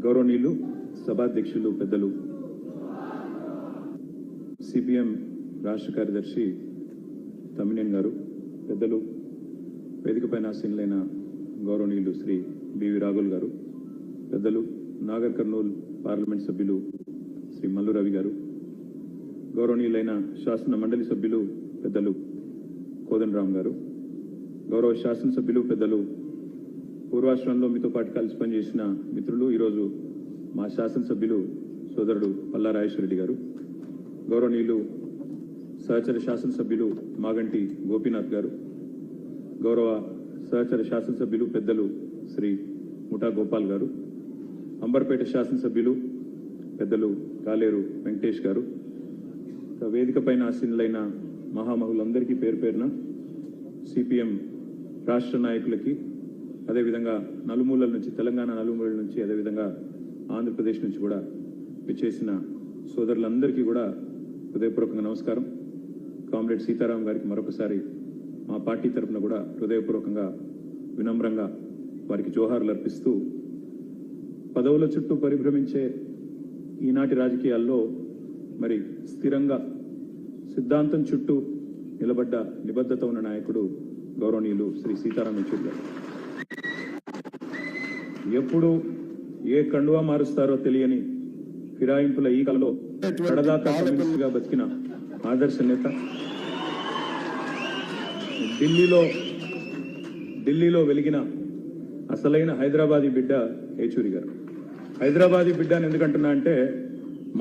గౌరవనీయులు సభాధ్యక్షులు పెద్దలు సిపిఎం రాష్ట్ర కార్యదర్శి తమ్మినేని గారు, పెద్దలు వేదికపైన ఆసీనులైన గౌరవనీయులు శ్రీ బివి రాఘుల్ గారు, పెద్దలు నాగర్ కర్నూల్ పార్లమెంట్ సభ్యులు శ్రీ మల్లు రవి గారు, గౌరవనీయులైన శాసన మండలి సభ్యులు పెద్దలు కోదండరామ్ గారు, గౌరవ శాసనసభ్యులు పెద్దలు పూర్వాశ్రమంలో మీతో పాటు కలిసి పనిచేసిన మిత్రులు, ఈరోజు మా శాసనసభ్యులు సోదరుడు పల్లా రాజేశ్వరరెడ్డి గారు, గౌరవనీయులు సహచర శాసనసభ్యులు మాగంటి గోపీనాథ్ గారు, గౌరవ సహచర శాసనసభ్యులు పెద్దలు శ్రీ ముఠా గోపాల్ గారు, అంబర్పేట శాసనసభ్యులు పెద్దలు కాలేరు వెంకటేష్ గారు, వేదిక పైన ఆసీనులైన మహామహులందరికీ పేరు పేరున సిపిఎం రాష్ట్ర నాయకులకి, అదేవిధంగా నలుమూలల నుంచి, తెలంగాణ నలుమూలల నుంచి, అదేవిధంగా ఆంధ్రప్రదేశ్ నుంచి కూడా విచ్చేసిన సోదరులందరికీ కూడా హృదయపూర్వకంగా నమస్కారం. కామ్రేడ్ సీతారాం గారికి మరొకసారి మా పార్టీ తరఫున కూడా హృదయపూర్వకంగా వినమ్రంగా వారికి జోహార్లు అర్పిస్తూ, పదవుల చుట్టూ పరిభ్రమించే ఈనాటి రాజకీయాల్లో మరి స్థిరంగా సిద్ధాంతం చుట్టూ నిలబడ్డ నిబద్ధత ఉన్న నాయకుడు గౌరవనీయులు శ్రీ సీతారాం యెచూరి గారు. ఎప్పుడు ఏ కండువా మారుస్తారో తెలియని ఫిరాయింపుల ఈ కలలో కడదాకా కమ్యూనిస్టుగా బతికిన ఆదర్శ నేత, ఢిల్లీలో వెలిగిన అసలైన హైదరాబాదీ బిడ్డ యెచూరి గారు. హైదరాబాదీ బిడ్డ అని ఎందుకంటున్నా అంటే,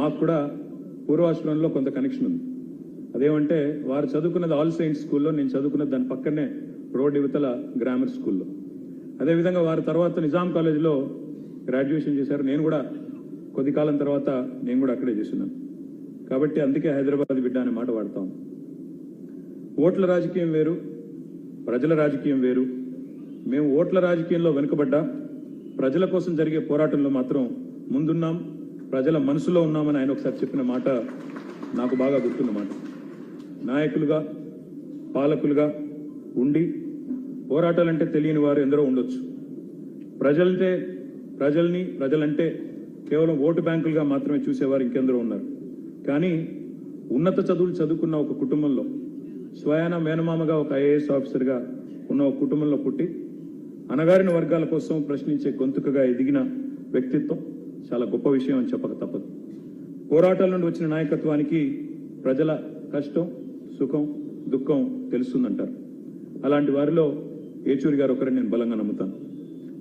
మాకు కూడా పూర్వాశ్రమంలో కొంత కనెక్షన్ ఉంది. అదేమంటే, వారు చదువుకున్నది ఆల్ సెయింట్స్ స్కూల్లో, నేను చదువుకున్నది దాని పక్కనే రోడ్ యువతల గ్రామర్ స్కూల్లో. అదేవిధంగా వారు తర్వాత నిజాం కాలేజీలో గ్రాడ్యుయేషన్ చేశారు. నేను కూడా కొద్ది కాలం తర్వాత నేను కూడా అక్కడే చేస్తున్నాను. కాబట్టి అందుకే హైదరాబాద్ బిడ్డ అనే మాట వాడతాం. ఓట్ల రాజకీయం వేరు, ప్రజల రాజకీయం వేరు. మేము ఓట్ల రాజకీయంలో వెనుకబడ్డా ప్రజల కోసం జరిగే పోరాటంలో మాత్రం ముందున్నాం, ప్రజల మనసులో ఉన్నామని ఆయన ఒకసారి చెప్పిన మాట నాకు బాగా గుర్తున్నమాట. నాయకులుగా, పాలకులుగా ఉండి పోరాటాలంటే తెలియని వారు ఎందరో ఉండొచ్చు. ప్రజలంటే కేవలం ఓటు బ్యాంకులుగా మాత్రమే చూసేవారు ఇంకెందరో ఉన్నారు. కానీ ఉన్నత చదువులు చదువుకున్న ఒక కుటుంబంలో, స్వయాన మేనమామగా ఒక ఐఏఎస్ ఆఫీసర్గా ఉన్న ఒక కుటుంబంలో పుట్టి అణగారిన వర్గాల కోసం ప్రశ్నించే గొంతుకగా ఎదిగిన వ్యక్తిత్వం చాలా గొప్ప విషయం అని చెప్పక తప్పదు. పోరాటాల నుండి వచ్చిన నాయకత్వానికి ప్రజల కష్టం, సుఖం, దుఃఖం తెలుస్తుందంటారు. అలాంటి వారిలో యెచూరి గారు ఒకరిని నేను బలంగా నమ్ముతాను.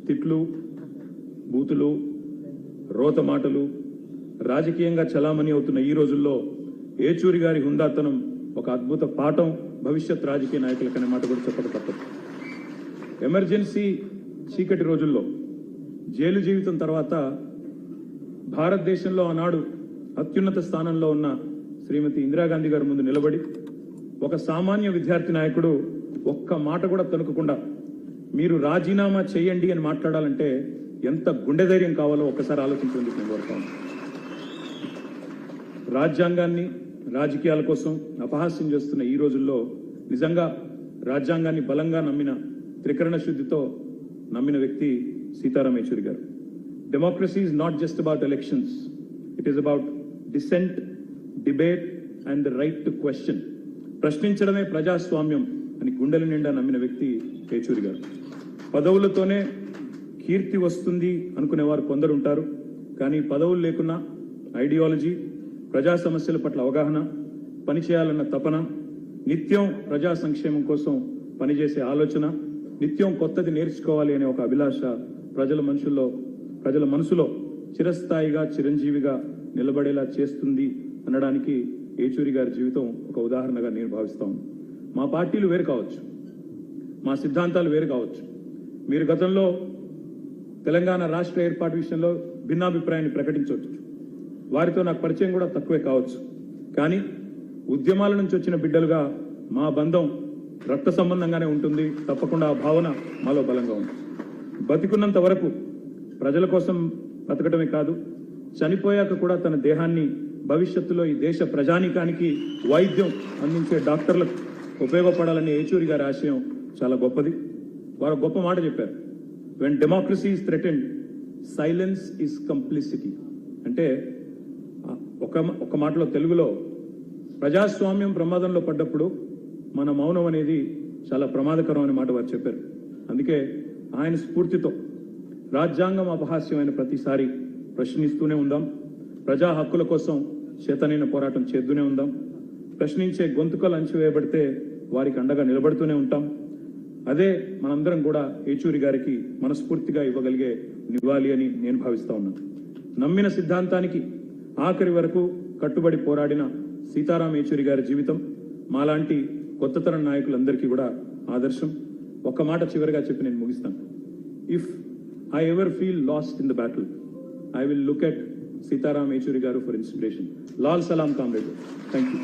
తిట్లు, బూతులు, రోత మాటలు రాజకీయంగా చలామణి అవుతున్న ఈ రోజుల్లో యెచూరి గారి హుందాతనం ఒక అద్భుత పాఠం భవిష్యత్ రాజకీయ నాయకులకనే మాట కూడా చెప్పక తప్పదు. ఎమర్జెన్సీ చీకటి రోజుల్లో, జైలు జీవితం తర్వాత భారతదేశంలో ఆనాడు అత్యున్నత స్థానంలో ఉన్న శ్రీమతి ఇందిరాగాంధీ గారి ముందు నిలబడి ఒక సామాన్య విద్యార్థి నాయకుడు ఒక్క మాట కూడా తణుకకుండా మీరు రాజీనామా చేయండి అని మాట్లాడాలంటే ఎంత గుండె ధైర్యం కావాలో ఒక్కసారి ఆలోచించేందుకు నేను కోరుతాను. రాజ్యాంగాన్ని రాజకీయాల కోసం అపహాస్యం చేస్తున్న ఈ రోజుల్లో నిజంగా రాజ్యాంగాన్ని బలంగా నమ్మిన, త్రికరణ శుద్ధితో నమ్మిన వ్యక్తి సీతారాం యెచూరి గారు. Democracy is not just about elections, it is about dissent, debate and the right to question. ప్రశ్నించడమే ప్రజాస్వామ్యం అని గుండెల నిండా నమ్మిన వ్యక్తి యెచూరి గారు. పదవులతోనే కీర్తి వస్తుంది అనుకునేవారు కొందరు ఉంటారు. కానీ పదవులు లేకున్నా ఐడియాలజీ, ప్రజా సమస్యల పట్ల అవగాహన, పనిచేయాలన్న తపన, నిత్యం ప్రజా సంక్షేమం కోసం పనిచేసే ఆలోచన, నిత్యం కొత్తది నేర్చుకోవాలి అనే ఒక అభిలాష ప్రజల మనసులో చిరస్థాయిగా, చిరంజీవిగా నిలబడేలా చేస్తుంది అనడానికి యెచూరి గారి జీవితం ఒక ఉదాహరణగా నేను భావిస్తాను. మా పార్టీలు వేరు కావచ్చు, మా సిద్ధాంతాలు వేరు కావచ్చు. మీరు గతంలో తెలంగాణ రాష్ట్ర ఏర్పాటు విషయంలో భిన్నాభిప్రాయాన్ని ప్రకటించవచ్చు. వారితో నాకు పరిచయం కూడా తక్కువే కావచ్చు. కానీ ఉద్యమాల నుంచి వచ్చిన బిడ్డలుగా మా బంధం రక్త సంబంధంగానే ఉంటుంది. తప్పకుండా ఆ భావన మాలో బలంగా ఉంది. బతికున్నంత వరకు ప్రజల కోసం బతకడమే కాదు, చనిపోయాక కూడా తన దేహాన్ని భవిష్యత్తులో ఈ దేశ ప్రజానీకానికి వైద్యం అందించే డాక్టర్లకు ఉపయోగపడాలనే యెచూరి గారి ఆశయం చాలా గొప్పది. వారు గొప్ప మాట చెప్పారు. When democracy is threatened, silence is complicity. అంటే ఒక మాటలో తెలుగులో ప్రజాస్వామ్యం ప్రమాదంలో పడ్డప్పుడు మన మౌనం అనేది చాలా ప్రమాదకరం అనే మాట వారు చెప్పారు. అందుకే ఆయన స్ఫూర్తితో రాజ్యాంగం అపహాస్యమైన ప్రతిసారి ప్రశ్నిస్తూనే ఉందాం, ప్రజా హక్కుల కోసం చేతనైన పోరాటం చేస్తూనే ఉందాం, ప్రశ్నించే గొంతుకలు అణచివేయబడితే వారికి అండగా నిలబడుతూనే ఉంటాం. అదే మనందరం కూడా ఏచూరి గారికి మనస్ఫూర్తిగా ఇవ్వగలిగే నివాళి అని నేను భావిస్తా ఉన్నాను. నమ్మిన సిద్ధాంతానికి ఆఖరి వరకు కట్టుబడి పోరాడిన సీతారాం ఏచూరి గారి జీవితం మాలాంటి కొత్త తరం నాయకులందరికీ కూడా ఆదర్శం. ఒక్క మాట చివరిగా చెప్పి నేను ముగిస్తాను. If I ever feel lost in the battle, I will look at Sitaram Yechury గారు for inspiration. Lal Salaam comrade. Thank you.